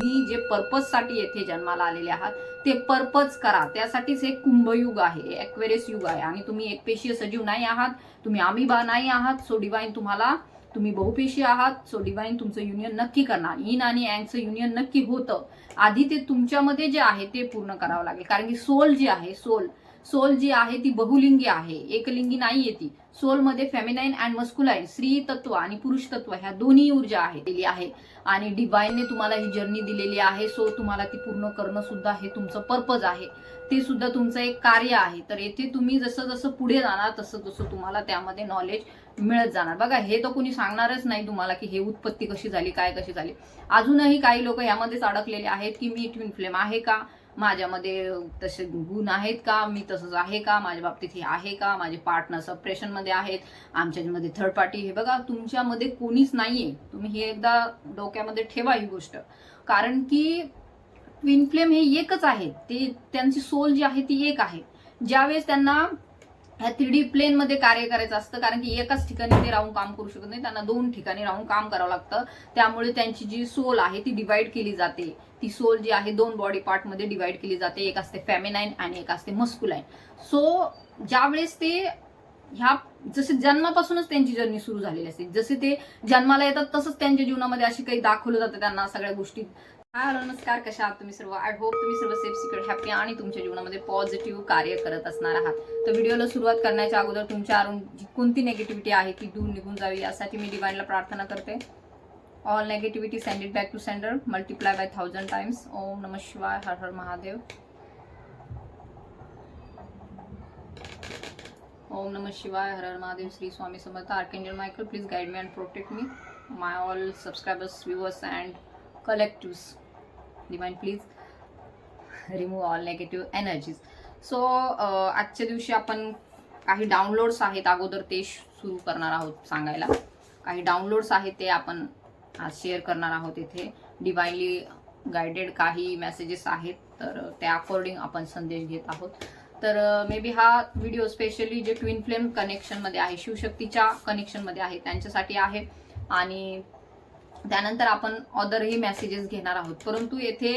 तुम्ही जे पर्पजसाठी येथे जन्माला आलेले आहात ते पर्पज करा. त्यासाठीच एक कुंभयुग आहे, एक्वेरियस युग आहे. आणि तुम्ही एकपेशीय सजीव नाही आहात, तुम्ही अमिबा नाही आहात. सो डिवाइन तुम्ही बहुपेशीय आहात. सो डिवाइन तुमचं युनियन नक्की करणार. इन आणि यांगचं युनियन नक्की होतं. आधी ते तुमच्यामध्ये जे आहे ते पूर्ण करावं लागेल. कारण की सोल जी आहे, सोल जी आहे ती बहुलिंगी आहे, एकलिंगी नाहीये ती. सोल मध्ये फेमिनाईन अँड मस्कुलाईन, स्त्री तत्व आणि पुरुष तत्व ह्या दोन्ही ऊर्जा आहे. आणि डिवाइनने तुम्हाला ही जर्नी दिलेली आहे. सो तुम्हाला ती पूर्ण करणं सुद्धा हे तुमचं पर्पज आहे, ते सुद्धा तुमचं एक कार्य आहे. तर येथे तुम्ही जसं जसं पुढे जाणार तसं तसं तुम्हाला त्यामध्ये नॉलेज मिळत जाणार. बघा, हे तर कोणी सांगणारच नाही तुम्हाला की हे उत्पत्ती कशी झाली, काय कशी झाली. अजूनही काही लोक यामध्येच अडकलेले आहेत की मी ट्विन फ्लेम आहे का, माझ्यामध्ये तसे गुण आहेत का, मी तसंच आहे का, माझ्या बाबतीत हे आहे का, माझे पार्टनर सप्रेशन मध्ये आहेत, आमच्यामध्ये थर्ड पार्टी. हे बघा, तुमच्यामध्ये कोणीच नाहीये. तुम्ही हे एकदा डोक्यामध्ये ठेवा ही गोष्ट. कारण की ट्विन फ्लेम हे एकच आहे, ते त्यांची सोल जी आहे ती एक आहे. ज्यावेळेस त्यांना ह्या 3D प्लेन मध्ये कार्य करायचं असतं, कारण की एकाच ठिकाणी ते राहून काम करू शकत नाही, त्यांना 2 ठिकाणी राहून काम करावं लागतं. त्यामुळे त्यांची जी सोल आहे ती डिवाइड केली जाते. ती सोल जी आहे 2 बॉडी पार्ट मध्ये डिवाइड केली जाते. एक असते फेमिनाईन आणि एक असते मस्कुलाईन. सो ज्यावेळेस ते ह्या जसे जन्मापासूनच त्यांची जर्नी सुरू झालेली असते, जसे ते जन्माला येतात तसंच त्यांच्या जीवनामध्ये अशी काही दाखवलं जातं त्यांना सगळ्या गोष्टी. हॅलो, नमस्कार, कशा आहात तुम्ही सर्व. आय होप तुम्ही सर्व सेफ, सिक्युअर, हॅपी आणि तुमच्या जीवनामध्ये पॉझिटिव्ह कार्य करत असणार आहात. तर व्हिडिओला सुरुवात करण्याच्या अगोदर तुमच्यावरून जी कोणती नेगेटिव्हिटी आहे ती दूर निघून जावी यासाठी मी डिवाइनला प्रार्थना करते. All negativity send it back to sender, multiply by 1000 times. ओम नमः शिवाय, हर हर महादेव. ओम नमः शिवाय, हर हर Mahadev. Shri Swami Samarth. Archangel Michael, please guide me and protect me, my all subscribers, viewers and collectives. Divine please remove all negative energies. So आजच्या दिवशी आपण काही डाउनलोड्स आहेत, अगोदर ते सुरू करणार आहोत सांगायला. काही डाउनलोड्स आहेत ते आपण आज शेअर करणार आहोत. इथे डिवाइनली गाइडेड काही मेसेजेस आहेत, तर त्या अकॉर्डिंग आपण संदेश घेत आहोत. तर मे बी हा व्हिडिओ स्पेशली जे ट्विन फ्लेम कनेक्शनमध्ये आहे, शिवशक्तीच्या कनेक्शनमध्ये आहे त्यांच्यासाठी आहे. आणि त्यानंतर आपण अदरही मेसेजेस घेणार आहोत. परंतु येथे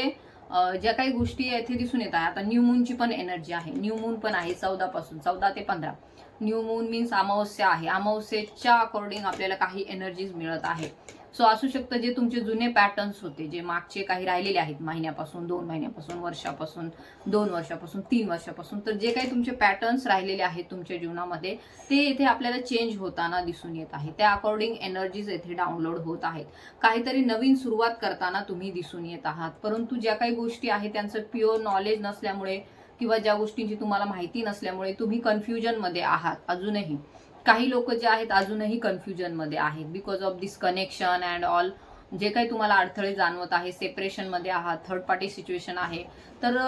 ज्या काही गोष्टी येथे दिसून येत आहे, आता न्यू मूनची पण एनर्जी आहे. न्यू मून पण आहे 14 पासून, 14 ते 15. न्यू मून मीन्स अमावस्या आहे. अमावस्येच्या अकॉर्डिंग आपल्याला काही एनर्जीज मिळत आहे. सो असू शकतं जे तुमचे जुने पॅटर्न्स होते, जे मागचे काही राहिलेले आहेत, महिन्यापासून, 2 महिन्यापासून, वर्षापासून, 2 वर्षापासून, 3 वर्षापासून, तर जे काही तुमचे पॅटर्न्स राहिलेले आहेत तुमच्या जीवनामध्ये ते इथे आपल्याला चेंज होताना दिसून येत आहे. त्या अकॉर्डिंग एनर्जीज येथे डाउनलोड होत आहेत. काहीतरी नवीन सुरुवात करताना तुम्ही दिसून येत आहात. परंतु ज्या काही गोष्टी आहेत त्यांचं प्युअर नॉलेज नसल्यामुळे किंवा ज्या गोष्टींची तुम्हाला माहिती नसल्यामुळे तुम्ही कन्फ्युजनमध्ये आहात. अजूनही काही लोक जे आहेत अजूनही कन्फ्युजनमध्ये आहेत because of this connection and all. जे काही तुम्हाला अडथळे जाणवत आहे, सेपरेशनमध्ये आहात, थर्ड पार्टी सिच्युएशन आहे, तर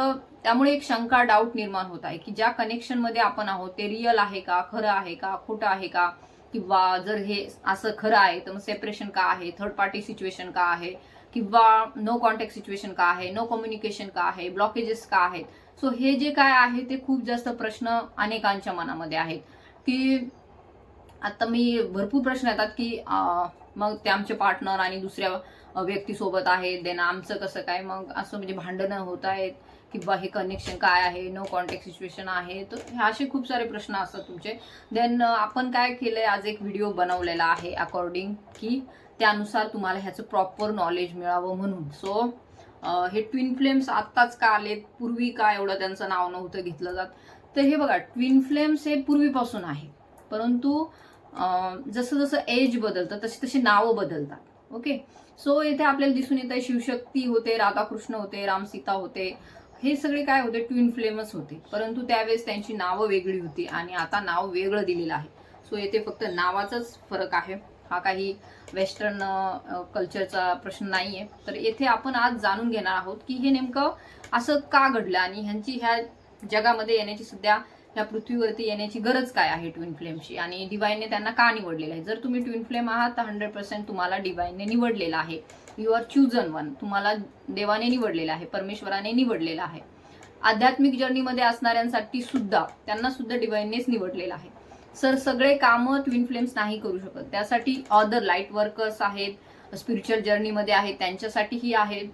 त्यामुळे एक शंका, डाऊट निर्माण होत आहे की ज्या कनेक्शनमध्ये आपण आहोत ते रिअल आहे का, खरं आहे का, खोटं आहे का, किंवा जर हे असं खरं आहे तर मग सेपरेशन का आहे, थर्ड पार्टी सिच्युएशन का आहे, किंवा नो कॉन्टॅक्ट सिच्युएशन का आहे, नो कम्युनिकेशन का आहे, ब्लॉकेजेस का आहेत. सो हे जे काय आहे ते खूप जास्त प्रश्न अनेकांच्या मनामध्ये आहेत की आता मी भरपूर प्रश्न येतात की मग ते आमचे पार्टनर आणि दुसऱ्या व्यक्तीसोबत आहेत, देन आमचं कसं काय, मग असं म्हणजे भांडणं होत आहेत किंवा हे कनेक्शन काय आहे, नो कॉन्टॅक्ट सिच्युएशन आहे. तर हे असे खूप सारे प्रश्न असतात तुमचे. देन आपण काय केलंय, आज एक व्हिडिओ बनवलेला आहे अकॉर्डिंग की त्यानुसार तुम्हाला ह्याचं प्रॉपर नॉलेज मिळावं म्हणून. सो हे ट्विन फ्लेम्स आत्ताच का आलेत, पूर्वी का एवढं त्यांचं नाव नव्हतं घेतलं जात. तर हे बघा, ट्विन फ्लेम्स हे पूर्वीपासून आहे, परंतु जसं जसं एज बदलतं तशी तशी नावं बदलतात. ओके, सो इथे आपल्याला दिसून येत आहे शिवशक्ती होते, राधाकृष्ण होते, राम सीता होते, हे सगळे काय होते, ट्विन फ्लेमच होते. परंतु त्यावेळेस त्यांची नावं वेगळी होती आणि आता नाव वेगळं दिलेलं आहे. सो येथे फक्त नावाचाच फरक आहे, हा काही वेस्टर्न कल्चरचा प्रश्न नाहीये. तर येथे आपण आज जाणून घेणार आहोत की हे नेमकं असं का घडलं आणि ह्यांची ह्या जगामध्ये येण्याची, सध्या ह्या पृथ्वीवरती येण्याची गरज काय आहे ट्विन फ्लेमची, आणि डिवाइनने त्यांना का निवडलेलं आहे. जर तुम्ही ट्विन फ्लेम आहात तर 100% तुम्हाला डिवाइनने निवडलेलं आहे. You are chosen one. तुम्हाला देवाने निवडलेलं आहे, परमेश्वराने निवडलेलं आहे. आध्यात्मिक जर्नीमध्ये असणाऱ्यांसाठी सुद्धा त्यांना सुद्धा डिवाइननेच निवडलेलं आहे. सर सगळे कामं ट्विन फ्लेम्स नाही करू शकत, त्यासाठी अदर लाईट वर्कर्स आहेत, स्पिरिच्युअल जर्नीमध्ये आहेत, त्यांच्यासाठीही आहेत.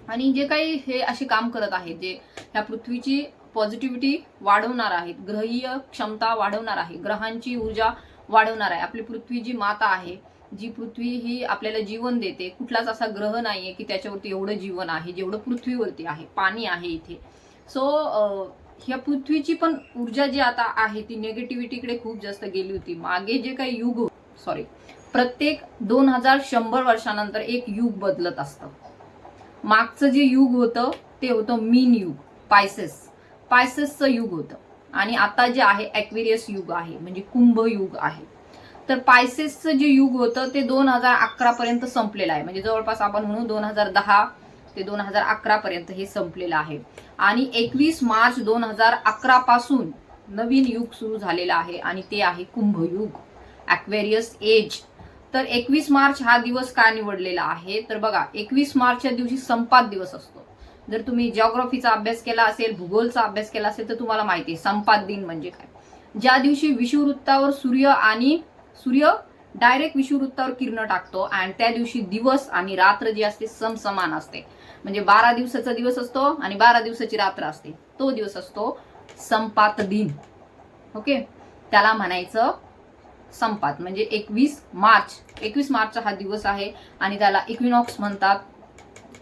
आणि जे काही हे असे काम करत आहेत, जे ह्या पृथ्वीची पॉझिटिव्हिटी वाढवणार आहेत, ग्रहीय क्षमता वाढवणार आहे, ग्रहांची ऊर्जा वाढवणार आहे. आपली पृथ्वी जी माता आहे, जी पृथ्वी ही आपल्याला जीवन देते, कुठलाच असा ग्रह नाहीये की त्याच्यावरती एवढं जीवन आहे जेवढं पृथ्वीवरती आहे. पाणी आहे इथे. सो ह्या पृथ्वीची पण ऊर्जा जी आता आहे ती निगेटिव्हिटीकडे खूप जास्त गेली होती. मागे जे काही युग, प्रत्येक 2100 वर्षानंतर एक युग बदलत असतं. मागचं जे युग होतं ते होतं मीन युग, पायसेसचं युग होतं. आणि आता जे आहे ॲक्वेरियस युग आहे, म्हणजे कुंभ युग आहे. तर पायसेसचं जे युग होतं ते 2011 पर्यंत संपलेलं आहे. म्हणजे जवळपास आपण म्हणू 2010 ते 2011 पर्यंत हे संपलेलं आहे. आणि 21 मार्च 2011 पासून नवीन युग सुरू झालेलं आहे आणि ते आहे कुंभ युग, ॲक्वेरियस एज. तर 21 मार्च हा दिवस का निवडलेला आहे, तर बघा 21 मार्चच्या दिवशी संपात दिवस असतो. जर तुम्ही जिओग्राफीचा अभ्यास केला असेल, भूगोलचा अभ्यास केला असेल तर तुम्हाला माहिती आहे संपात दिन म्हणजे काय. ज्या दिवशी विषुववृत्तावर सूर्य डायरेक्ट विषुववृत्तावर किरण टाकतो आणि त्या दिवशी दिवस आणि रात्र जी असते समसमान असते. म्हणजे 12 दिवसाचा दिवस असतो आणि 12 दिवसाची रात्र असते. तो दिवस असतो संपात दिन. ओके, त्याला म्हणायचं संपात. म्हणजे 21 मार्चचा हा दिवस आहे आणि त्याला इक्विनॉक्स म्हणतात.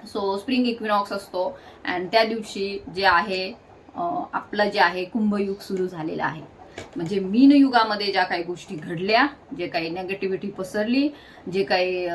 सो स्प्रिंग इक्विनॉक्स असतो आणि त्या दिवशी जे आहे आपलं जे आहे कुंभयुग सुरू झालेलं आहे. म्हणजे मीन युगामध्ये ज्या काही गोष्टी घडल्या, जे काही नेगेटिव्हिटी पसरली, जे काही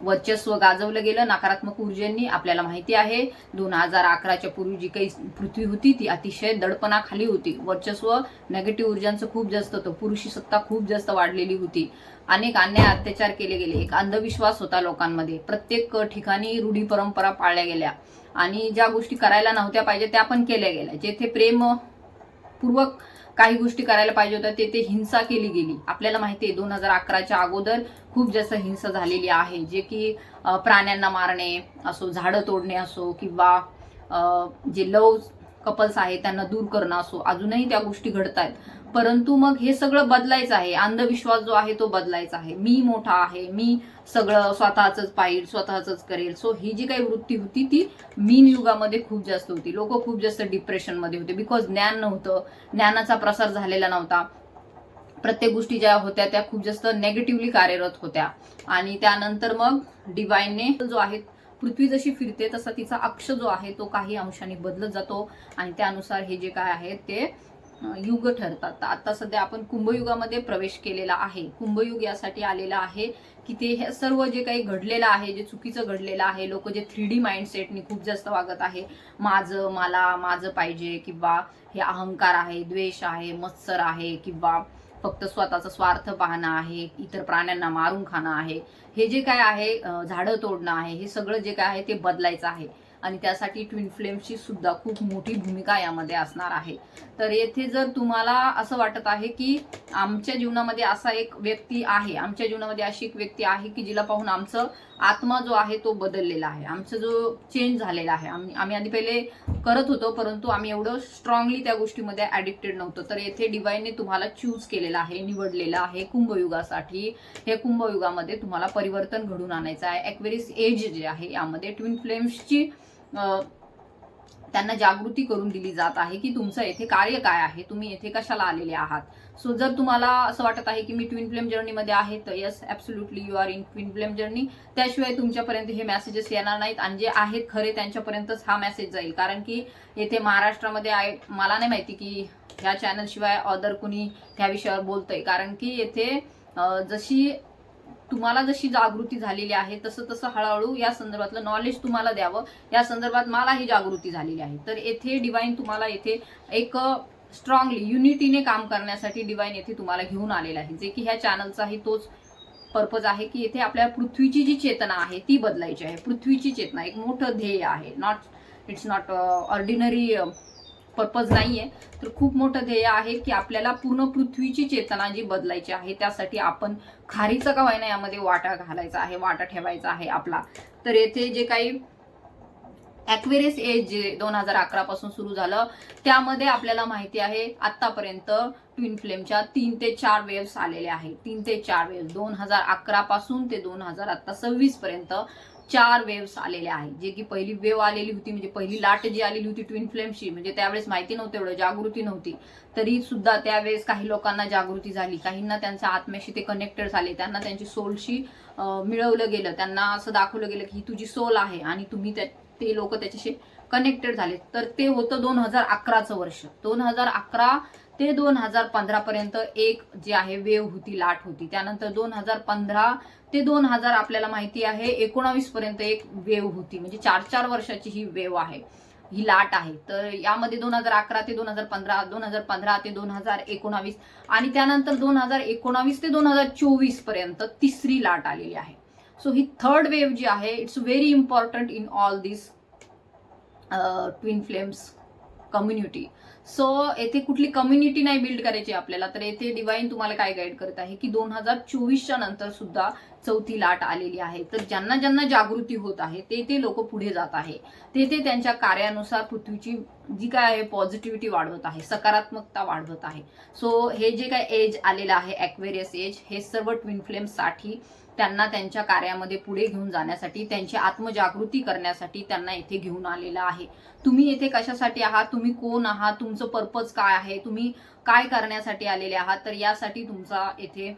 वर्चस्व गाजवलं गेलं नकारात्मक ऊर्जेंनी, आपल्याला माहिती आहे 2011च्या पूर्वी जी काही पृथ्वी होती ती अतिशय दडपणाखाली होती. वर्चस्व नेगेटिव्ह ऊर्जांचं खूप जास्त होतं, पुरुषी सत्ता खूप जास्त वाढलेली होती. अनेक अन्याय अत्याचार केले गेले, एक अंधविश्वास होता लोकांमध्ये, प्रत्येक ठिकाणी रूढी परंपरा पाळल्या गेल्या आणि ज्या गोष्टी करायला नव्हत्या पाहिजे त्या पण केल्या गेल्या. जेथे प्रेमपूर्वक काही गोष्टी करायला पाहिजे होत्या तेथे हिंसा केली गेली. आपल्याला माहिती आहे 2011च्या अगोदर खूप जास्त हिंसा झालेली आहे, जे की प्राण्यांना मारणे असो, झाडं तोडणे असो, किंवा जे लव कपल्स आहेत त्यांना दूर करणं असो, अजूनही त्या गोष्टी घडत आहेत. परंतु मग हे सगळं बदलायचं आहे. अंधविश्वास जो आहे तो बदलायचा आहे. मी मोठा आहे, मी सगळं स्वतःच पाहिजे, स्वतःच करेल. सो ही जी काही वृत्ती होती ती मीन युगामध्ये खूप जास्त होती. लोक खूप जास्त डिप्रेशनमध्ये होते, बिकॉज ज्ञान नव्हतं, ज्ञानाचा प्रसार झालेला नव्हता. प्रत्येक गोष्टी ज्या होत्या त्या खूप जास्त नेगेटिव्हली कार्यरत होत्या. आणि त्यानंतर मग डिवाइनने जो आहे, पृथ्वी जशी फिरते तसा तिचा अक्ष जो आहे तो काही अंशाने बदलत जातो आणि त्यानुसार हे जे काय आहे ते युग ठरतात. तर आता सध्या आपण कुंभयुगामध्ये प्रवेश केलेला आहे. कुंभयुग यासाठी आलेला आहे की ते हे सर्व जे काही घडलेलं आहे, जे चुकीचं घडलेलं आहे, लोक जे 3D माइंडसेटनी खूप जास्त वागत आहे, माझं, मला, माझं पाहिजे, किंवा हे अहंकार आहे, द्वेष आहे, मत्सर आहे, किंवा फक्त स्वतःचा स्वार्थ पाहणं आहे, इतर प्राण्यांना मारून खाणं आहे, हे जे काय आहे, झाडं तोडणं आहे, हे सगळं जे काय आहे ते बदलायचं आहे. आणि त्यासाठी ट्विन फ्लेमची सुद्धा खूप मोठी भूमिका यामध्ये असणार आहे. तर येथे जर तुम्हाला असं वाटत आहे की आमच्या जीवनामध्ये असा एक व्यक्ती आहे, आमच्या जीवनामध्ये अशी एक व्यक्ती आहे की जिला पाहून आमचं आत्मा जो आहे तो बदललेला आहे, आमचा जो चेंज झालेला आहे, आम्ही आधी पहिले करत होतो परंतु आम्ही एवढं स्ट्रॉंगली त्या गोष्टीमध्ये ऍडिक्टेड नव्हतो, तर येथे डिवाइनने तुम्हाला चूज केलेला आहे, निवडलेला आहे कुंभयुगासाठी. हे कुंभयुगामध्ये तुम्हाला परिवर्तन घडून आणायचं आहे. ॲक्वेरियस एज जे आहे यामध्ये ट्विन फ्लेम्सची त्यांना जागृती करून दिली जात आहे की तुमचं येथे कार्य काय आहे, तुम्ही येथे कशाला आलेले आहात. सो जर तुम्हाला असं वाटत आहे की मी ट्विन फ्लेम जर्नीमध्ये आहे तर yes, absolutely you are in twin flame journey. त्याशिवाय तुमच्यापर्यंत हे मेसेजेस येणार नाहीत आणि जे आहेत खरे त्यांच्यापर्यंतच हा मेसेज जाईल. कारण की येथे महाराष्ट्रामध्ये आहे, मला नाही माहिती की ह्या चॅनलशिवाय अदर कुणी ह्या विषयावर बोलतंय. कारण की येथे तुम्हाला जशी जागृती झालेली आहे तसं तसं हळूहळू या संदर्भातलं नॉलेज तुम्हाला द्यावं, या संदर्भात मलाही जागृती झालेली आहे. तर येथे डिवाइन तुम्हाला येथे एक स्ट्रॉंगली युनिटीने काम करण्यासाठी डिवाइन येथे तुम्हाला घेऊन आलेला आहे, जे की ह्या चॅनलचाही तोच पर्पज आहे की येथे आपल्या पृथ्वीची जी चेतना आहे ती बदलायची आहे. पृथ्वीची चेतना एक मोठं ध्येय आहे, इट्स नॉट ऑर्डिनरी पर्पज नाहीये, तर खूप मोठं ध्येय आहे की आपल्याला पूर्ण पृथ्वीची चेतना जी बदलायची आहे, त्यासाठी आपण खारीचा का व्हायना यामध्ये वाटा घालायचा आहे, वाटा ठेवायचा आहे आपला. तर येथे जे काही ॲक्वेरियस एज जे 2011 पासून सुरू झालं त्यामध्ये आपल्याला माहिती आहे आतापर्यंत ट्विन फ्लेमच्या 3 ते 4 वेव्स आलेल्या आहेत. 3 ते 4 वेव्स 2011 पासून ते 2026 पर्यंत 4 वेव्स आलेल्या आहेत. जे की पहिली वेव आलेली होती, म्हणजे पहिली लाट जी आलेली होती ट्विन फ्लेमची, म्हणजे त्यावेळेस माहिती नव्हतं, एवढं जागृती नव्हती, तरी सुद्धा त्यावेळेस काही लोकांना जागृती झाली, काहींना त्यांच्या आत्म्याशी ते कनेक्टेड झाले, त्यांना त्यांची सोलशी मिळवलं गेलं, त्यांना असं दाखवलं गेलं की ही तुझी सोल आहे आणि तुम्ही ते लोक त्याच्याशी कनेक्टेड झाले. तर ते होतं 2011चं वर्ष. 2011 ते 2015 पर्यंत एक जे आहे वेव होती, लाट होती. त्यानंतर 2015 ते 2000 आपल्याला माहिती आहे 19 पर्यंत एक वेव होती, म्हणजे 4 वर्षाची ही वेव आहे, ही लाट आहे. तर यामध्ये 2011 ते 2015, 2015 ते 2019 आणि त्यानंतर 2019 ते 2024 पर्यंत तिसरी लाट आलेली आहे. सो ही थर्ड वेव जी आहे, it's very important in all this twin flames community. So येथे कुठली कम्युनिटी नाही बिल्ड करायची आपल्याला, तर येथे डिवाइन तुम्हाला काय गाईड करत आहे की 2024च्या नंतर सुद्धा चौथी लाट आलेली आहे. तर ज्यांना ज्यांना जागृती होत आहे ते लोक पुढे जात आहे, ते त्यांच्या कार्यानुसार पृथ्वीची जी काय आहे पॉझिटिव्हिटी वाढवत आहे, सकारात्मकता वाढवत आहे. सो हे जे काय एज आलेलं आहे ॲक्वेरियस एज, हे सर्व ट्विन फ्लेम्ससाठी त्यांना त्यांच्या कार्यामध्ये पुढे घेऊन जाण्यासाठी, त्यांची आत्मजागृती करण्यासाठी त्यांना येथे घेऊन आलेलं आहे. तुम्ही येथे कशासाठी आहात, तुम्ही कोण आहात, तुमचं पर्पज काय आहे, तुम्ही काय करण्यासाठी आलेले आहात, तर यासाठी तुमचा येथे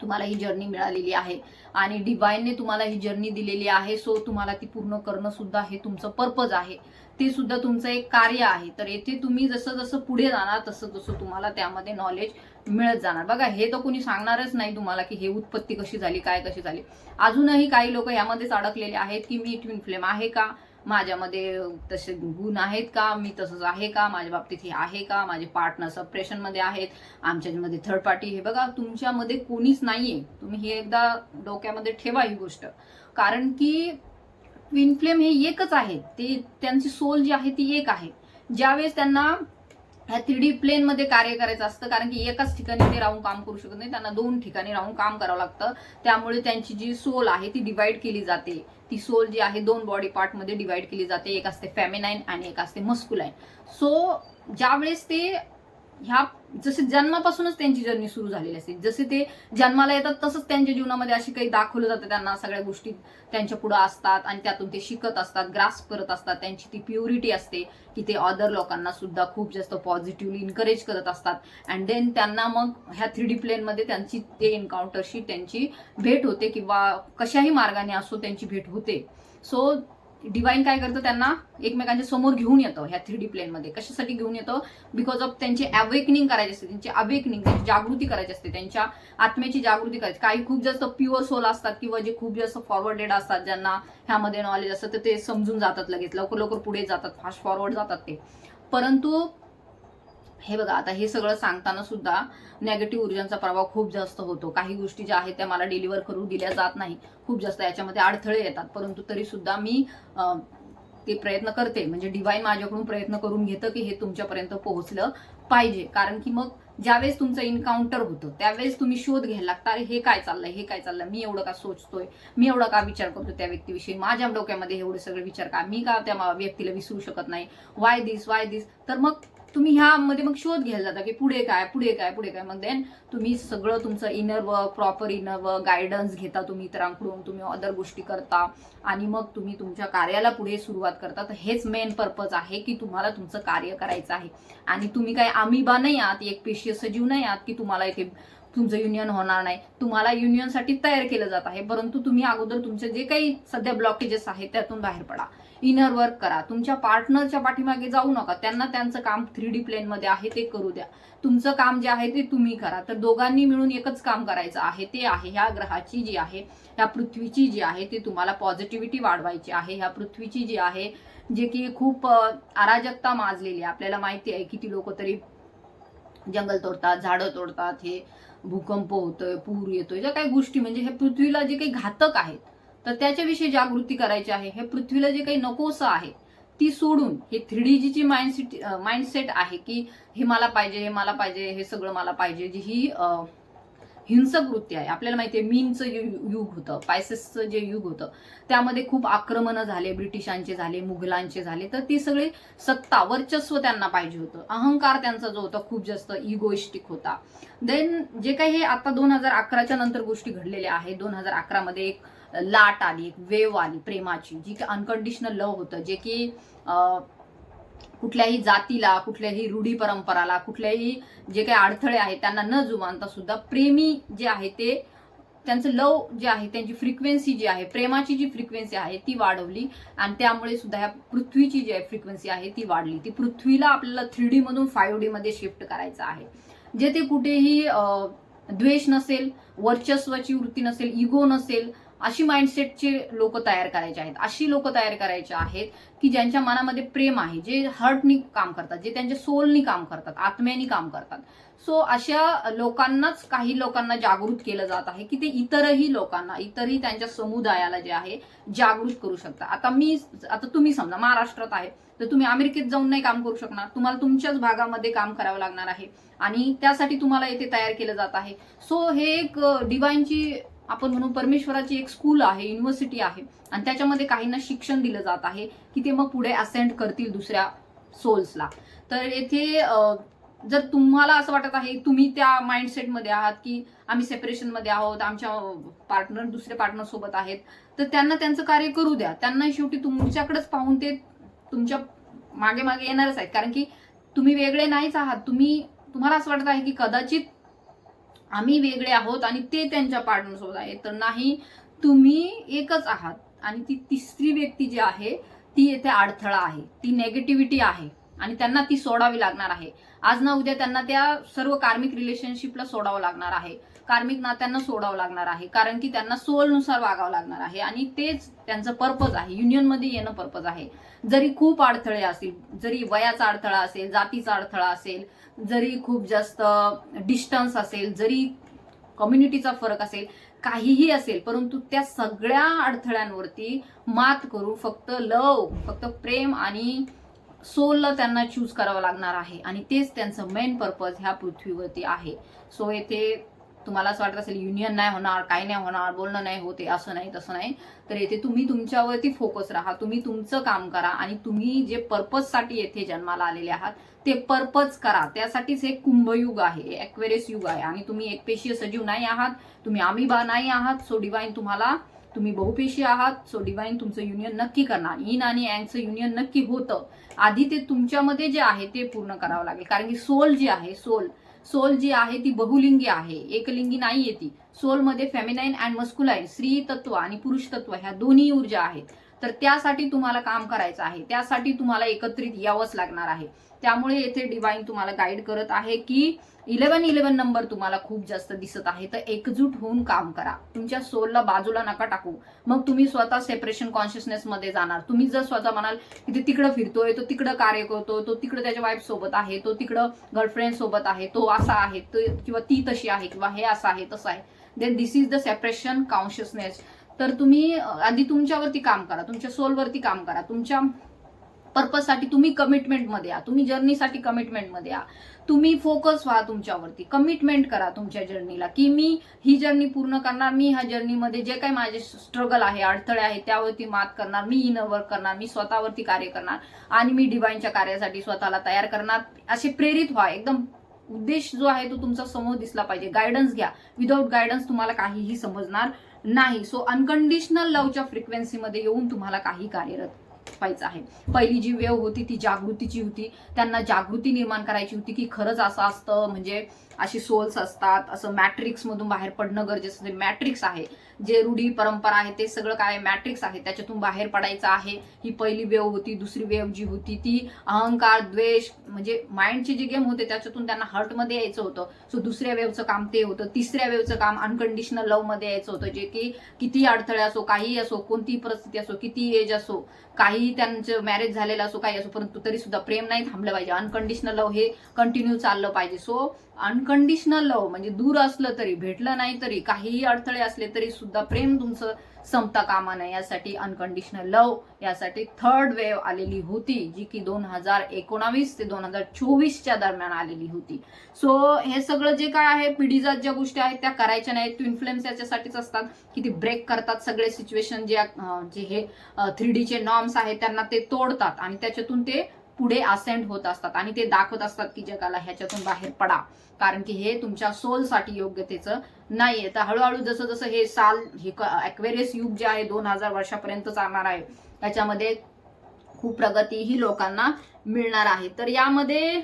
तुम्हाला ही जर्नी मिळालेली आहे आणि डिवाइनने तुम्हाला ही जर्नी दिलेली आहे. सो तुम्हाला ती पूर्ण करणं सुद्धा हे तुमचं पर्पज आहे, ते सुद्धा तुमचं एक कार्य आहे. तर येथे तुम्ही जसं जसं पुढे जाणार तसं तसं तुम्हाला त्यामध्ये नॉलेज मिळत जाणार. बघा, हे तर कोणी सांगणारच नाही तुम्हाला की हे उत्पत्ती कशी झाली, काय कशी झाली. अजूनही काही लोक यामध्येच अडकलेले आहेत की मी ट्विन फ्लेम आहे का, माझ्यामध्ये तसे गुण आहेत का, मी तसंच आहे का, माझ्या बाबतीत हे आहे का, माझे पार्टनर सप्रेशन मध्ये आहेत, आमच्यामध्ये थर्ड पार्टी. हे बघा, तुमच्यामध्ये कोणीच नाहीये. तुम्ही हे एकदा डोक्यामध्ये ठेवा ही गोष्ट, कारण की ट्विन फ्लेम हे एकच आहे, ते त्यांची सोल जी आहे ती एक आहे. ज्यावेळेस त्यांना ह्या 3D प्लेन मध्ये कार्य करायचं असतं, कारण की एकाच ठिकाणी ते राहून काम करू शकत नाही, त्यांना 2 ठिकाणी राहून काम करावं लागतं. त्यामुळे त्यांची जी सोल आहे ती डिवाइड केली जाते. ती सोल जी आहे 2 बॉडी पार्ट मध्ये डिवाइड केली जाते, एक असते फेमिनाईन आणि एक असते मस्क्युलाईन. सो ज्यावेळेस ते ह्या जसे जन्मापासूनच त्यांची जर्नी सुरू झालेली असते, जसे ते जन्माला येतात तसंच त्यांच्या जीवनामध्ये अशी काही दाखवलं जातं, त्यांना सगळ्या गोष्टी त्यांच्या पुढे असतात आणि त्यातून ते शिकत असतात, ग्रास्प करत असतात. त्यांची ती प्युरिटी असते की ते अदर लोकांना सुद्धा खूप जास्त पॉझिटिव्हली इनकरेज करत असतात. अँड देन त्यांना मग ह्या 3D प्लेनमध्ये त्यांची ते एन्काउंटरशी त्यांची भेट होते, किंवा कशाही मार्गाने असो त्यांची भेट होते. सो डिवाइन काय करतं, त्यांना एकमेकांच्या समोर घेऊन येतं ह्या 3D प्लेनमध्ये. कशासाठी घेऊन येतं, बिकॉज ऑफ त्यांची अवेकनिंग करायची असते, त्यांची अवेकनिंग, त्यांची जागृती करायची असते, त्यांच्या आत्म्याची जागृती करायची. काही खूप जास्त प्युअर सोल असतात किंवा जे खूप जास्त फॉरवर्डेड असतात, ज्यांना ह्यामध्ये नॉलेज असतं, तर ते समजून जातात लगेच, लवकर लवकर पुढे जातात, फास्ट फॉरवर्ड जातात ते. परंतु हे बघा, आता हे सगळं सांगताना सुद्धा नेगेटिव्ह ऊर्जांचा प्रभाव खूप जास्त होतो. काही गोष्टी ज्या आहेत त्या मला डिलिव्हर करू दिल्या जात नाही, खूप जास्त याच्यामध्ये अडथळे येतात. परंतु तरी सुद्धा मी ते प्रयत्न करते, म्हणजे डिवाइन माझ्याकडून प्रयत्न करून घेतं की हे तुमच्यापर्यंत पोहोचलं पाहिजे. कारण की मग ज्यावेळेस तुमचं इन्काउंटर होतं त्यावेळेस तुम्ही शोध घ्यायला लागता, अरे हे काय चाललंय, हे काय चाललंय, मी एवढं का सोचतोय, मी एवढा का विचार करतो त्या व्यक्तीविषयी, माझ्या डोक्यामध्ये एवढे सगळे विचार का, मी का त्या व्यक्तीला विसरू शकत नाही, वाय दिस. तर मग तुम्ही ह्यामध्ये मग शोध घ्यायला जाता की पुढे काय पुढे काय पुढे काय. मग देन तुम्ही सगळं तुमचं inner work, proper inner work, guidance घेता तुम्ही इतरांकडून, तुम्ही अदर गोष्टी करता आणि मग तुम्ही तुमच्या कार्याला पुढे सुरुवात करता. तर हेच मेन पर्पज आहे की तुम्हाला तुमचं कार्य करायचं आहे. आणि तुम्ही काय अमिबा नाही आहात, एक पेशीय सजीव नाही आहात की तुम्हाला इथे तुमचं युनियन होणार नाही. तुम्हाला युनियनसाठी तयार केलं जात आहे, परंतु तुम्ही अगोदर तुमचे जे काही सध्या ब्लॉकेजेस आहेत त्यातून बाहेर पडा, इनर वर्क करा. तुमच्या पार्टनरच्या पाठीमागे जाऊ नका, त्यांना त्यांचं काम 3D प्लेनमध्ये आहे ते करू द्या, तुमचं काम जे आहे ते तुम्ही करा. तर दोघांनी मिळून एकच काम करायचं आहे, ते आहे ह्या ग्रहाची जी आहे, ह्या पृथ्वीची जी आहे ते तुम्हाला पॉझिटिव्हिटी वाढवायची आहे. ह्या पृथ्वीची जी आहे, जे की खूप अराजकता माजलेली आहे, आपल्याला माहिती आहे. किती लोक तरी जंगल तोडतात, झाडं तोडतात, हे भूकंप होतोय, पूर येतोय, ज्या काही गोष्टी म्हणजे हे पृथ्वीला जे काही घातक आहेत तर त्याच्याविषयी जागृती करायची आहे. हे पृथ्वीला जे काही नकोसं आहे ती सोडून हे 3D जी माइंडसेट आहे की हे मला पाहिजे, हे मला पाहिजे, हे सगळं मला पाहिजे, जी ही हिंसक वृत्ती आहे. आपल्याला माहिती आहे मीनचं युग होतं, पायसेसचं जे युग होतं त्यामध्ये खूप आक्रमणं झाले, ब्रिटिशांचे झाले, मुघलांचे झाले. तर ती सगळी सत्ता, वर्चस्व त्यांना पाहिजे होतं, अहंकार त्यांचा जो होता खूप जास्त इगोइस्टिक होता. देन जे काही हे आता 2011च्या नंतर गोष्टी घडलेल्या आहेत, 2011 मध्ये एक लाट आली, एक वेव आली प्रेमाची, जी की अनकंडिशनल लव्ह होतं, जे की कुठल्याही जातीला, कुठल्याही रूढी परंपराला, कुठल्याही जे काही अडथळे आहेत त्यांना न जुमानता सुद्धा प्रेमी जे आहे ते त्यांचं लव जे आहे, त्यांची फ्रिक्वेन्सी जी आहे, प्रेमाची जी फ्रिक्वेन्सी आहे ती वाढवली आणि त्यामुळे सुद्धा ह्या पृथ्वीची जी फ्रिक्वेन्सी आहे ती वाढली. ती पृथ्वीला आपल्याला 3D मधून 5D मध्ये शिफ्ट करायचं आहे, जेथे कुठेही द्वेष नसेल, वर्चस्वाची वृत्ती नसेल, इगो नसेल, अशी माइंडसेटचे लोक तयार करायचे आहेत. अशी लोक तयार करायचे आहेत की ज्यांच्या मनामध्ये प्रेम आहे, जे हार्टनी काम करतात, जे त्यांच्या सोलनी काम करतात, आत्म्यानी काम करतात. सो अशा लोकांनाच, काही लोकांना जागृत केलं जात आहे की ते इतरही लोकांना, इतरही त्यांच्या समुदायाला जे आहे जागृत करू शकतात. आता तुम्ही समजा महाराष्ट्रात आहे, तर तुम्ही अमेरिकेत जाऊन नाही काम करू शकणार, तुम्हाला तुमच्याच भागामध्ये काम करावं लागणार आहे आणि त्यासाठी तुम्हाला इथे तयार केलं जात आहे. सो हे एक डिवाइनची, आपण म्हणू परमेश्वराची एक स्कूल आहे, युनिव्हर्सिटी आहे आणि त्याच्यामध्ये काहींना शिक्षण दिलं जात आहे की ते मग पुढे असेंड करतील दुसऱ्या सोल्सला. तर येथे जर तुम्हाला असं वाटत आहे, तुम्ही त्या माइंडसेटमध्ये आहात की आम्ही सेपरेशनमध्ये आहोत, आमच्या पार्टनर दुसरे पार्टनर सोबत आहेत, तर त्यांना त्यांचं कार्य करू द्या. त्यांना शेवटी तुमच्याकडेच पाहून ते तुमच्या मागे मागे येणारच आहेत, कारण की तुम्ही वेगळे नाहीच आहात. तुम्हाला असं वाटत आहे की कदाचित आम्ही वेगळे आहोत आणि ते त्यांच्या पार्टनर सोबत आहेत, तर नाही, तुम्ही एकच आहात. आणि ती तिसरी व्यक्ती जी आहे ती येथे अडथळा आहे, ती नेगेटिव्हिटी आहे आणि त्यांना ती सोडावी लागणार आहे. आज ना उद्या त्यांना त्या सर्व कार्मिक रिलेशनशिपला सोडावं लागणार आहे, कार्मिक नात्यांना सोडावं लागणार आहे, कारण की त्यांना सोलनुसार वागावं लागणार आहे आणि तेच त्यांचं पर्पज आहे, युनियनमध्ये येणं पर्पज आहे. जरी खूप अडथळे असतील, जरी वयाचा अडथळा असेल, जातीचा अडथळा असेल, जरी खूप जास्त डिस्टन्स असेल, जरी कम्युनिटीचा फरक असेल, काहीही असेल, परंतु त्या सगळ्या अडथळ्यांवरती मात करू फक्त लव, फक्त प्रेम आणि सोलला त्यांना चूज करावं लागणार आहे आणि तेच त्यांचं मेन पर्पज ह्या पृथ्वीवरती आहे. सो येथे तुम्हाला असं वाटत असेल युनियन नाही होणार, काही नाही होणार, बोलणं नाही होते, असं नाही तसं नाही, तर येथे तुम्ही तुमच्यावरती फोकस राहा, तुम्ही तुमचं काम करा आणि तुम्ही जे पर्पजसाठी येथे जन्माला आलेले आहात ते पर्पज करा. त्यासाठीच हे कुंभयुग आहे, एक्वेरियस युग आहे आणि तुम्ही एकपेशीय सजीव नाही आहात, तुम्ही अमिबा नाही आहात. सो डिवाइन तुम्ही बहुपेशी आहात. सो डिवाइन तुमचं युनियन नक्की करणार, इन आणि यांगचं युनियन नक्की होतं. आधी ते तुमच्यामध्ये जे आहे ते पूर्ण करावं लागेल, कारण की सोल जी आहे, सोल जी आहे ती बहुलिंगी आहे, एकलिंगी नाहीये ती. सोलमध्ये फेमिनाईन अँड मस्कुलाईन, स्त्री तत्व आणि पुरुष तत्व ह्या दोन्ही ऊर्जा आहेत. तर त्यासाठी तुम्हाला काम करायचं आहे, त्यासाठी तुम्हाला एकत्रित यावंच लागणार आहे. त्यामुळे येथे डिवाइन तुम्हाला गाईड करत आहे की 1111 नंबर तुम्हाला खूप जास्त दिसत आहे, तर एकजूट होऊन काम करा. तुमच्या सोलला बाजूला नका टाकू. मग तुम्ही स्वतः सेपरेशन कॉन्शियसनेस मध्ये जाणार. तुम्ही जर स्वतः म्हणाल की ते तिकडं फिरतोय, तो तिकडं कार्य करतो, तो तिकडं त्याच्या वाईफ सोबत आहे, तो तिकडं गर्लफ्रेंड सोबत आहे, तो असा आहे, किंवा ती तशी आहे, किंवा हे असं आहे तसं आहे, then this is the separation consciousness. तर तुम्ही आधी तुमच्यावरती काम करा, तुमच्या सोलवरती काम करा, तुमच्या पर्पजसाठी तुम्ही कमिटमेंटमध्ये या, तुम्ही जर्नीसाठी कमिटमेंटमध्ये या, तुम्ही फोकस व्हा तुमच्यावरती, कमिटमेंट करा तुमच्या जर्नीला की मी ही जर्नी पूर्ण करणार, मी ह्या जर्नीमध्ये जे काही माझे स्ट्रगल आहे, अडथळे आहे त्यावरती मात करणार, मी इनर वर्क करणार, मी स्वतःवरती कार्य करणार आणि मी डिवाइनच्या कार्यासाठी स्वतःला तयार करणार. असे प्रेरित व्हा. एकदम उद्देश जो आहे तो तुमचा समोर दिसला पाहिजे. गायडन्स घ्या. विदाउट गायडन्स तुम्हाला काहीही समजणार नाही. सो अनकंडिशनल लवच्या फ्रिक्वेन्सीमध्ये येऊन तुम्हाला काही कार्यरत व्हायचं आहे. पहिली जी वेव होती ती जागृतीची होती. त्यांना जागृती निर्माण करायची होती की खरंच असं असतं, म्हणजे अशी सोल्स असतात, असं मॅट्रिक्स मधून बाहेर पडणं गरजेचं. मॅट्रिक्स आहे, जे रूढी परंपरा आहे ते सगळं काय मॅट्रिक्स आहे, त्याच्यातून बाहेर पडायचं आहे. ही पहिली वेव होती. दुसरी वेव जी होती ती अहंकार, द्वेष, म्हणजे माइंडचे जे गेम होते त्याच्यातून त्यांना हर्टमध्ये यायचं होतं. सो दुसऱ्या वेवचं काम ते होतं. तिसऱ्या वेवचं काम अनकंडिशनल लव्ह मध्ये यायचं होतं, जे की किती अडथळे असो, काही असो, कोणतीही परिस्थिती असो, किती एज असो, काही त्यांचं मॅरेज झालेलं असो, काही असो, परंतु तरी सुद्धा प्रेम नाही थांबलं पाहिजे. अनकंडिशनल लव्ह हे कंटिन्यू चाललं पाहिजे. सो अनकंडिशनल लव्ह म्हणजे दूर असलं तरी, भेटलं नाही तरी, काहीही अडथळे असले तरी सुद्धा प्रेम तुमचं संपता कामा नये, यासाठी अनकंडिशनल लव्ह, यासाठी थर्ड वेव आलेली होती, जी की 2019 ते 2024च्या दरम्यान आलेली होती. सो हे सगळं जे काय आहे, पिढीजात ज्या गोष्टी आहेत त्या करायच्या नाहीत. ट्विन फ्लेम्स याच्यासाठीच असतात की ते ब्रेक करतात सगळे सिच्युएशन, जे हे 3Dचे नॉर्म्स आहेत त्यांना ते तोडतात आणि त्याच्यातून ते पुढे असेंड होत असतात आणि ते दाखवत असतात की जगाला ह्याच्यातून बाहेर पडा, कारण की हे तुमच्या सोलसाठी योग्यतेचं नाहीये. तर हळूहळू जसं जसं हे साल, हे ॲक्वेरियस युग जे आहे 2000 वर्षापर्यंत चालणार आहे, त्याच्यामध्ये खूप प्रगतीही लोकांना मिळणार आहे. तर यामध्ये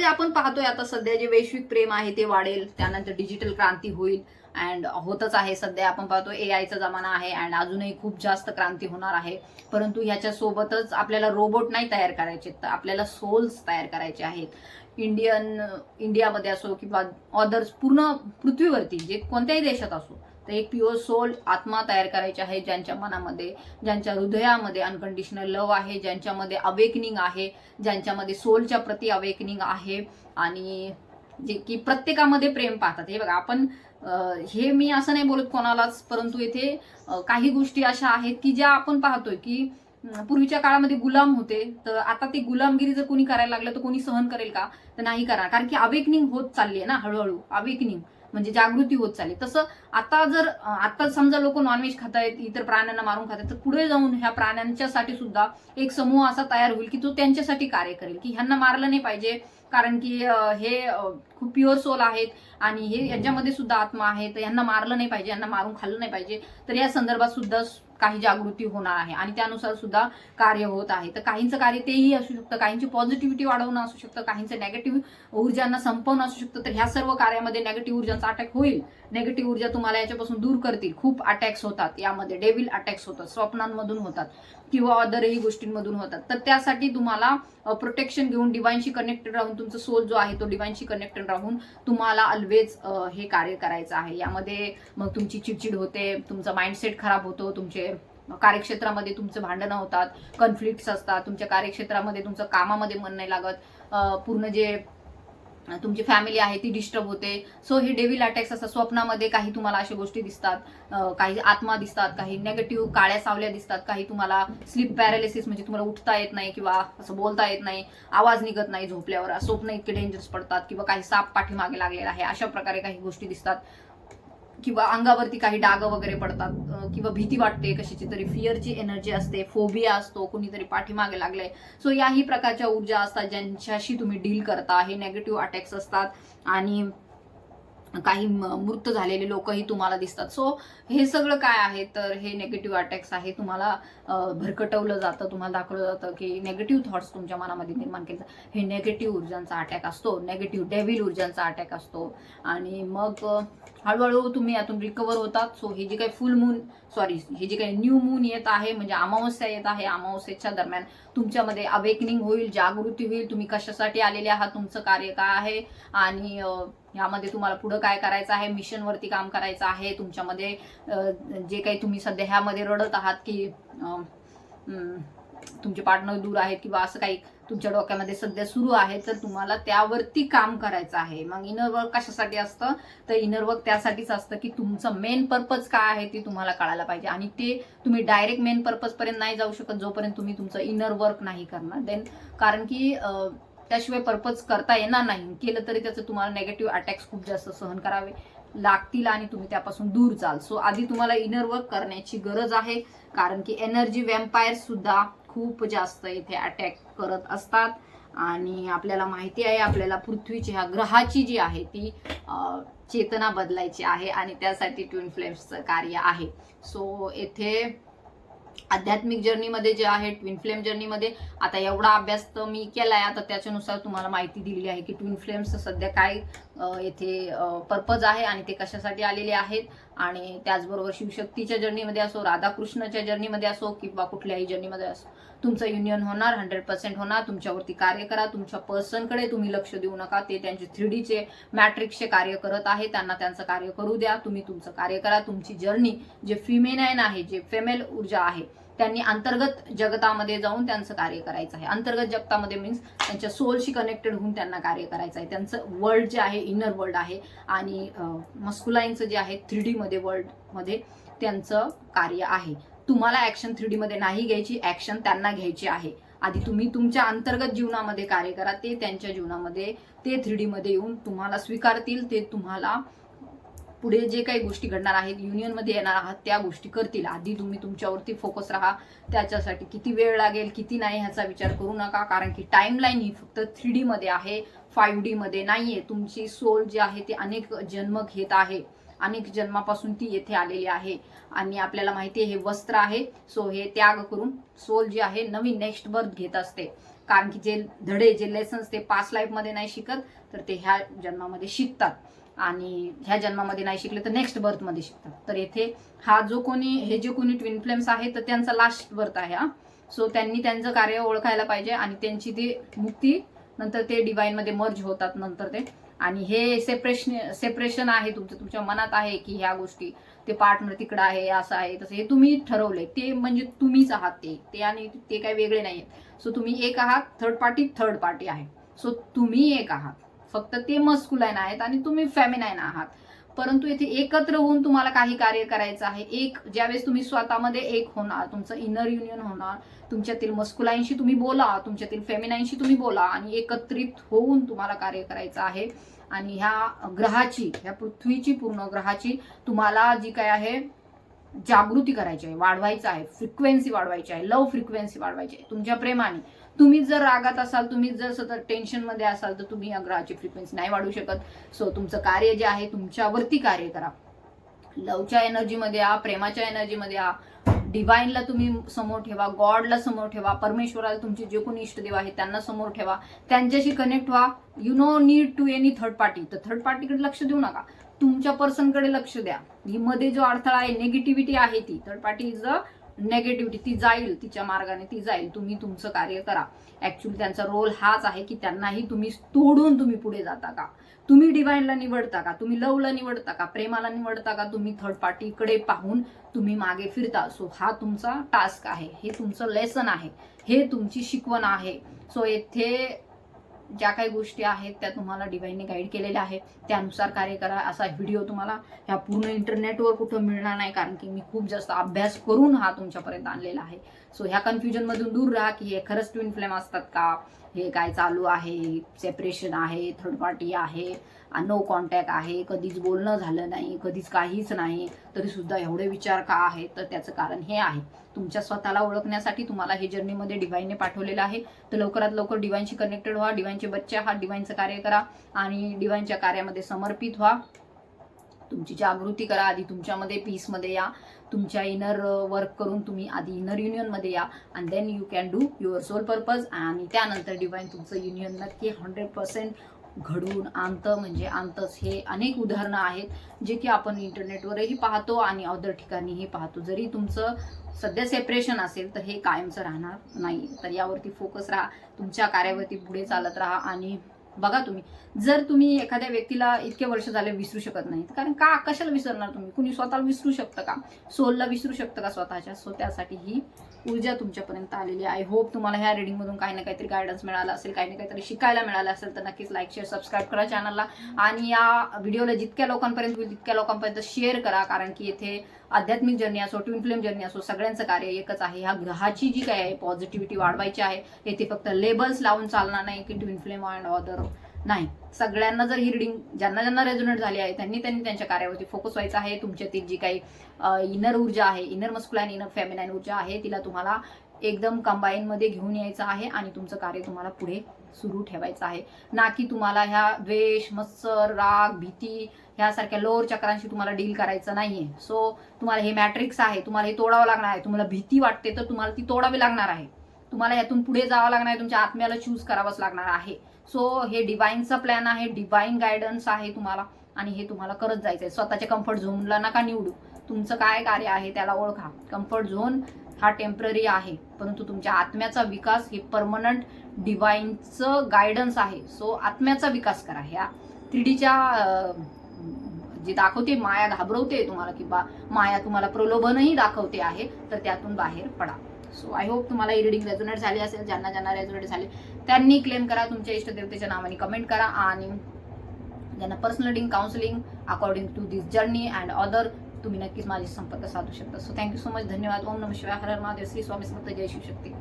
आपण पाहतोय आता सध्या जे वैश्विक प्रेम आहे ते वाढेल, त्यानंतर डिजिटल क्रांती होईल अँड होतच आहे. सध्या आपण पाहतो एआयचा जमाना आहे अँड अजूनही खूप जास्त क्रांती होणार आहे. परंतु ह्याच्या सोबतच आपल्याला रोबोट नाही तयार करायचे, तर आपल्याला सोल्स तयार करायचे आहेत. इंडियामध्ये असो किंवा अदर्स पूर्ण पृथ्वीवरती जे कोणत्याही देशात असो, तर एक प्युअर सोल आत्मा तयार करायची आहे, ज्यांच्या मनामध्ये, ज्यांच्या हृदयामध्ये अनकंडिशनल लव्ह आहे, ज्यांच्यामध्ये अवेकनिंग आहे, ज्यांच्यामध्ये सोलच्या प्रती अवेकनिंग आहे आणि जे की प्रत्येकामध्ये प्रेम पाहतात. हे बघा, आपण हे मी असं नाही बोलत कोणालाच, परंतु इथे काही गोष्टी अशा आहेत की ज्या आपण पाहतोय की पूर्वीच्या काळामध्ये गुलाम होते, तर आता ती गुलामगिरी जर कोणी करायला लागलं तर कोणी सहन करेल का? तर नाही करणार, कारण की अवेकनिंग होत चालली आहे ना हळूहळू. अवेकनिंग म्हणजे जागृती होत चालली. तसं आता समजा लोक नॉनव्हेज खात आहेत, इतर प्राण्यांना मारून खात आहेत, तर पुढे जाऊन ह्या प्राण्यांच्यासाठी सुद्धा एक समूह असा तयार होईल की तो त्यांच्यासाठी कार्य करेल, की ह्यांना मारलं नाही पाहिजे, कारण की हे खूप प्युअर सोल आहेत आणि हे यांच्यामध्ये सुद्धा आत्मा आहे, तर यांना मारलं नाही पाहिजे, यांना मारून खाल्लं नाही पाहिजे. तर या संदर्भात सुद्धा काही जागृती होणार आहे आणि त्यानुसार सुद्धा कार्य होत आहे. तर काहींचं कार्य तेही असू शकतं, काहींची पॉझिटिव्हिटी वाढवणं असू शकतं, काहींचं नेगेटिव्ह ऊर्जांना संपवणं असू शकतं. तर ह्या सर्व कार्यामध्ये नेगेटिव्ह ऊर्जांचा अटॅक होईल. नेगेटिव्ह ऊर्जा तुम्हाला याच्यापासून दूर करतील. खूप अटॅक्स होतात यामध्ये, डेव्हिल अटॅक्स होतात, स्वप्नांमधून होतात किंवा अदरही गोष्टींमधून होतात. तर त्यासाठी तुम्हाला प्रोटेक्शन घेऊन डिवाइनशी कनेक्टेड राहून, तुमचा सोल जो आहे तो डिवाइनशी कनेक्टेड राहून तुम्हाला ऑलवेज हे कार्य करायचं आहे. यामध्ये मग तुमची चिडचिड होते, तुमचा माइंडसेट खराब होतो, तुमचे कार्यक्षेत्रामध्ये तुमचे भांडणं होतात, कॉन्फ्लिक्ट्स असतात, तुमच्या कार्यक्षेत्रामध्ये तुमचं कामामध्ये मन नाही लागत, पूर्ण जे तुमची फॅमिली आहे ती डिस्टर्ब होते. सो हे डेव्हिल अटॅक्स असतात. स्वप्नामध्ये काही तुम्हाला अशा गोष्टी दिसतात, काही आत्मा दिसतात, काही नेगेटिव्ह काळ्या सावल्या दिसतात, काही तुम्हाला स्लीप पॅरालिसिस म्हणजे तुम्हाला उठता येत नाही किंवा असं बोलता येत नाही, आवाज निघत नाही झोपल्यावर, स्वप्न इतके डेंजरस पडतात किंवा काही साप पाठीमागे लागलेला आहे, अशा प्रकारे काही गोष्टी दिसतात किंवा अंगावरती काही डाग वगैरे पडतात किंवा भीती वाटते कशाची तरी, फिअरची एनर्जी असते, फोबिया असतो, कोणीतरी पाठीमागे लागले. सो याही प्रकारच्या ऊर्जा असतात ज्यांच्याशी तुम्ही डील करता. हे नेगेटिव्ह अटॅक्स असतात आणि काही मृत झालेले लोकही तुम्हाला दिसतात. सो हे सगळं काय आहे, तर हे नेगेटिव्ह अटॅक्स आहे. तुम्हाला भरकटवलं जातं, तुम्हाला दाखवलं जातं की नेगेटिव्ह थॉट्स तुमच्या मनामध्ये निर्माण केले जातात. हे नेगेटिव्ह ऊर्जांचा अटॅक असतो, नेगेटिव्ह डेव्हिल ऊर्जांचा अटॅक असतो आणि मग हळूहळू तुम्ही यातून रिकवर होतात. सो हे जे काही हे जे काही न्यू मून येत आहे, म्हणजे अमावस्या येत आहे, अमावस्येच्या दरम्यान तुमच्यामध्ये अवेकनिंग होईल, जागृती होईल, तुम्ही कशासाठी आलेले आहात, तुमचं कार्य काय आहे आणि यामध्ये तुम्हाला पुढं काय करायचं आहे, मिशनवरती काम करायचं आहे. तुमच्यामध्ये जे काही तुम्ही सध्या ह्यामध्ये रडत आहात की तुमचे पार्टनर दूर आहेत किंवा असं काही तुमच्या डोक्यामध्ये सध्या सुरू आहे, तर तुम्हाला त्यावरती काम करायचं आहे. मग इनर वर्क कशासाठी असतं, तर इनर वर्क त्यासाठीच असतं की तुमचं मेन पर्पज काय आहे ते तुम्हाला कळायला पाहिजे आणि ते तुम्ही डायरेक्ट मेन पर्पज पर्यंत नाही जाऊ शकत जोपर्यंत तुम्ही तुमचं इनर वर्क नाही करणार. देन कारण की त्याशिवाय पर्पज करता येणार नाही. केलं तरी त्याचं तुम्हाला नेगेटिव्ह अटॅक्स खूप जास्त सहन करावे लागतील आणि तुम्ही त्यापासून दूर जाल. सो आधी तुम्हाला इनर वर्क करण्याची गरज आहे, कारण की एनर्जी वॅम्पायर सुद्धा खूप जास्त इथे अटॅक करत असतात आणि आपल्याला माहिती आहे, आपल्याला पृथ्वीची, ह्या ग्रहाची जी आहे ती चेतना बदलायची आहे आणि त्यासाठी ट्विन फ्लेम्सचं कार्य आहे. सो येथे आध्यात्मिक जर्नीमध्ये जे आहे, ट्विन फ्लेम जर्नीमध्ये आता एवढा अभ्यास तर मी केलाय, आता त्याच्यानुसार तुम्हाला माहिती दिलेली आहे की ट्विन फ्लेम्स सध्या काय येथे पर्पज आहे आणि ते कशासाठी आलेले आहेत. आणि त्याचबरोबर शिवशक्तीच्या जर्नीमध्ये असो, राधाकृष्णाच्या जर्नीमध्ये असो किंवा कुठल्याही जर्नीमध्ये असो, तुमचं युनियन होणार, 100% होणार. तुमच्यावरती कार्य करा, तुमच्या पर्सनकडे तुम्ही लक्ष देऊ नका, ते त्यांचे 3Dचे मॅट्रिक्सचे कार्य करत आहे, त्यांना त्यांचं कार्य करू द्या, तुम्ही तुमचं कार्य करा. तुमची जर्नी जे फिमेनाईन आहे, जे फिमेल ऊर्जा आहे, त्यांनी अंतर्गत जगतामध्ये जाऊन त्यांचं कार्य करायचं आहे. अंतर्गत जगतामध्ये मीन्स त्यांच्या सोलशी कनेक्टेड होऊन त्यांना कार्य करायचं आहे. त्यांचं वर्ल्ड जे आहे इनर वर्ल्ड आहे आणि मस्कुलाईनचं जे आहे 3D मध्ये वर्ल्ड मध्ये त्यांचं कार्य आहे. तुम्हाला ऍक्शन 3D मध्ये नाही घ्यायची, ऍक्शन त्यांना घ्यायची आहे. आधी तुम्ही तुमच्या अंतर्गत जीवनामध्ये कार्य करा, ते त्यांच्या जीवनामध्ये ते 3D मध्ये येऊन तुम्हाला स्वीकारतील, ते तुम्हाला पुढे जे काही गोष्टी घडणार आहेत, युनियनमध्ये येणार आहात त्या गोष्टी करतील. आधी तुम्ही तुमच्यावरती फोकस राहा. त्याच्यासाठी किती वेळ लागेल किती नाही ह्याचा विचार करू नका, कारण की टाइमलाईन ही फक्त 3D मध्ये आहे, 5D मध्ये नाहीये. तुमची सोल जी आहे ती अनेक जन्म घेत आहे, अनेक जन्मापासून ती येथे आलेली आहे. आणि आपल्याला माहिती आहे हे वस्त्र आहे. सो हे त्याग करून सोल जी आहे नवीन नेक्स्ट बर्थ घेत असते. कारण की जे धडे जे लेसन्स ते पास्ट लाईफ मध्ये नाही शिकत, तर ते ह्या जन्मामध्ये शिकतात. आणि ह्या जन्मामध्ये नाही शिकले तर नेक्स्ट बर्थ मध्ये शिकतात. तर येथे हे जे कोणी ट्विन फ्लेम्स आहे तर त्यांचा लास्ट बर्थ आहे हा. सो त्यांनी त्यांचं कार्य ओळखायला पाहिजे आणि त्यांची ती मुक्ती नंतर ते डिवाइन मध्ये मर्ज होतात नंतर ते. आणि हे सेपरेशन आहे तुमच्या मनात आहे की ह्या गोष्टी, ते पार्टनर तिकडं आहे, असं आहे तसं, हे तुम्ही ठरवलंय. ते म्हणजे तुम्हीच आहात ते आणि ते काही वेगळे नाहीये. सो तुम्ही एक आहात, थर्ड पार्टी आहे. सो तुम्ही एक आहात, फक्त ते मस्कुलाइन आहेत आणि तुम्ही फेमिनाइन आहात. परंतु इथे एकत्र होऊन तुम्हाला काही कार्य करायचं आहे. ज्यावेळेस तुम्ही स्वतःमध्ये एक होणार, तुमचं इनर युनियन होणार, तुमच्यातील मस्कुलाइनशी तुम्ही बोला, तुमच्यातील फेमिनाइनशी तुम्ही बोला आणि एकत्रित होऊन तुम्हाला कार्य करायचं आहे. आणि ह्या पृथ्वीची पूर्ण ग्रहाची तुम्हाला जी काय आहे जागृती करायची आहे, वाढवायचं आहे, फ्रिक्वेन्सी वाढवायची आहे, लव फ्रिक्वेन्सी वाढवायची आहे तुमच्या प्रेमाने. तुम्ही जर रागात असाल, तुम्ही जर सतत टेन्शन मध्ये असाल तर तुम्ही या ग्रहाची फ्रिक्वेन्सी नाही वाढवू शकत. सो तुमचं कार्य जे आहे तुमच्यावरती कार्य करा. लवच्या एनर्जीमध्ये या, प्रेमाच्या एनर्जीमध्ये या. डिवाइनला तुम्ही समोर ठेवा, गॉडला समोर ठेवा, परमेश्वराला तुमचे जे कोणी इष्टदेव आहेत त्यांना समोर ठेवा, त्यांच्याशी कनेक्ट व्हा. You no need to any third party. तर थर्ड पार्टीकडे लक्ष देऊ नका, तुमच्या पर्सनकडे लक्ष द्या. ही मध्ये जो अडथळा आहे, नेगेटिव्हिटी आहे, ती third party is a negativity, ती जाईल तिच्या मार्गाने, ती जाईल. तुम्ही तुमचं कार्य करा. ऍक्च्युली त्यांचा रोल हाच आहे की त्यांनाही तुम्ही तोडून तुम्ही पुढे जाता का, तुम्ही डिवाइनला निवडता का, तुम्ही लवला निवडता का, प्रेमाला निवडता का, तुम्ही थर्ड पार्टीकडे पाहून तुम्ही मागे फिरता. सो हा तुमचा टास्क आहे, हे तुमचं लेसन आहे, हे तुमची शिकवण आहे. सो येथे ज्या काही गोष्टी आहेत त्या तुम्हाला डिवाइनने गाईड केलेल्या आहेत, त्यानुसार कार्य करा. असा व्हिडिओ तुम्हाला ह्या पूर्ण इंटरनेटवर कुठं मिळणार नाही, कारण की मी खूप जास्त अभ्यास करून हा तुमच्यापर्यंत आणलेला आहे. सो ह्या कन्फ्युजन मधून दूर राहा की हे खरंच ट्विन फ्लेम असतात का, हे काय चालू आहे, सेपरेशन आहे, थर्ड पार्टी आहे, नो कॉन्टॅक्ट आहे, कधीच बोलणं झालं नाही, कधीच काहीच नाही, तरी सुद्धा एवढे विचार का आहेत. तर त्याचं कारण हे आहे, तुमच्या स्वतःला ओळखण्यासाठी तुम्हाला हे जर्नीमध्ये डिवाइनने पाठवलेलं आहे. तर लवकरात लवकर डिवाइनशी कनेक्टेड व्हा, डिवाइनचे बच्चे आहात, डिवाइनचं कार्य करा आणि डिवाइनच्या कार्यामध्ये समर्पित व्हा. तुमची जागृती करा. आधी तुमच्यामध्ये पीसमध्ये या, तुमच्या इनर वर्क करून तुम्ही आधी इनर युनियनमध्ये या and then you can do your soul purpose. आणि त्यानंतर डिवाइन तुमचं युनियन नक्की 100% घडवून आणतं. म्हणजे आणतंच. हे अनेक उदाहरणं आहेत जे की आपण इंटरनेटवरही पाहतो आणि अदर ठिकाणीही पाहतो. जरी तुमचं सध्या सेपरेशन असेल तर हे कायमचं राहणार नाही. तर यावरती फोकस राहा, तुमच्या कार्यावरती पुढे चालत राहा. आणि बघा, जर तुम्ही एखाद्या व्यक्तीला इतके वर्ष झाले विसरू शकत नाही, कारण का कशाला विसरणार तुम्ही? कुणी स्वतःला विसरू शकतं का? सोलला विसरू शकतं का स्वतःच्या? सो त्यासाठी ही ऊर्जा तुमच्यापर्यंत आलेली आहे. आय होप तुम्हाला ह्या रिडिंगमधून काही ना काहीतरी गायडन्स मिळाला असेल, काही ना काहीतरी शिकायला मिळालं असेल. तर नक्कीच लाईक शेअर सबस्क्राईब करा चॅनलला आणि या व्हिडिओला जितक्या लोकांपर्यंत होईल तितक्या लोकांपर्यंत शेअर करा. कारण की येथे आध्यात्मिक जर्नी असो, ट्विन फ्लेम जर्नी असो, सगळ्यांचं कार्य एकच आहे. ह्या ग्रहाची जी काय आहे पॉझिटिव्हिटी वाढवायची आहे. येथे फक्त लेबल्स लावून चालणार नाही की ट्विन फ्लेम अँड अदर नाही. सगळ्यांना जर ही रिडिंग ज्यांना रेझोनेट झाली आहे त्यांनी त्यांच्या कार्यावरती फोकस व्हायचा आहे. तुमच्यातील जी काही इनर ऊर्जा आहे, इनर मस्कुलाइन, इनर फेमिनाइन ऊर्जा आहे, तिला तुम्हाला एकदम कंबाईन मध्ये घेऊन यायचं आहे आणि तुमचं कार्य तुम्हाला पुढे सुरू ठेवायचं आहे. ना की तुम्हाला ह्या द्वेष, मत्सर, राग, भीती ह्यासारख्या लोअर चक्रांशी तुम्हाला डील करायचं नाहीये. सो तुम्हाला हे मॅट्रिक्स आहे, तुम्हाला हे तोडावं लागणार आहे. तुम्हाला भीती वाटते तर तुम्हाला ती तोडावी लागणार आहे. तुम्हाला यातून पुढे जावं लागणार आहे. तुमच्या आत्म्याला चूज करावंच लागणार आहे. सो हे डिवाइनचा प्लॅन आहे, डिवाइन गायडन्स आहे तुम्हाला आणि हे तुम्हाला करत जायचं आहे. स्वतःच्या कम्फर्ट झोनला नका निवडू. तुमचं काय कार्य आहे त्याला ओळखा. कम्फर्ट झोन हा टेम्पररी आहे, परंतु तुमच्या आत्म्याचा विकास हे परमनंट डिवाइनचं गायडन्स आहे. सो आत्म्याचा विकास करा. ह्या 3Dच्या जे दाखवते माया घाबरवते तुम्हाला किंवा माया तुम्हाला प्रलोभनही दाखवते आहे, तर त्यातून बाहेर पडा. सो आय होप तुम्हाला ही रिडिंग रेझोनेट झाली असेल. ज्यांना रेझोनेट झाले त्यांनी क्लेम करा, तुमच्या इष्टदेवतेच्या नावाने कमेंट करा आणि ज्यांना personal reading, counselling according to this journey and other तुम्ही नक्कीच माझी संपर्क साधू शकता. So thank you so much. धन्यवाद. ओम नमः शिवाय. हर हर महादेव. श्री स्वामी समर्थ. जय शिवशक्ती.